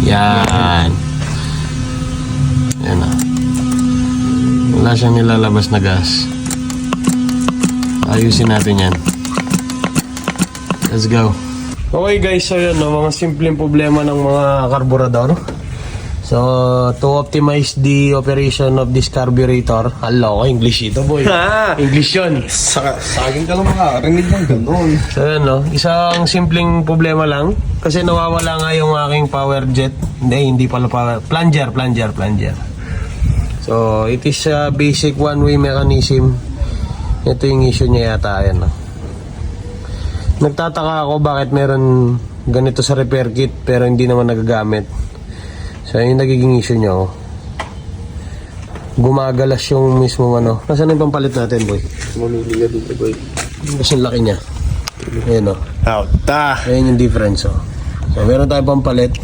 Yan. Yan o. Wala siyang nilalabas na gas. Ayusin natin yan. Let's go. Okay guys, so yun, no, mga simpleng problema ng mga karburador. So, to optimize the operation of this carburetor. Hello, English ito boy. English yun. Sa akin ka lang makarinig ng gano'n. So yun, no, isang simpleng problema lang. Kasi nawawala nga yung aking power jet. Hindi pala power. Plunger. So, it is a basic one-way mechanism. Ito yung issue niya yata, ayan, no. Nagtataka ako bakit meron ganito sa repair kit pero hindi naman nagagamit. So, yung nagiging issue niya, oh. Gumagalas yung mismo ano. Nasaan yung pampalit natin, boy? Mamili ka dito, boy. Kasi ang laki niya. Ayan, oh. Out. Ayan yung difference, oh. So, meron tayong pampalit.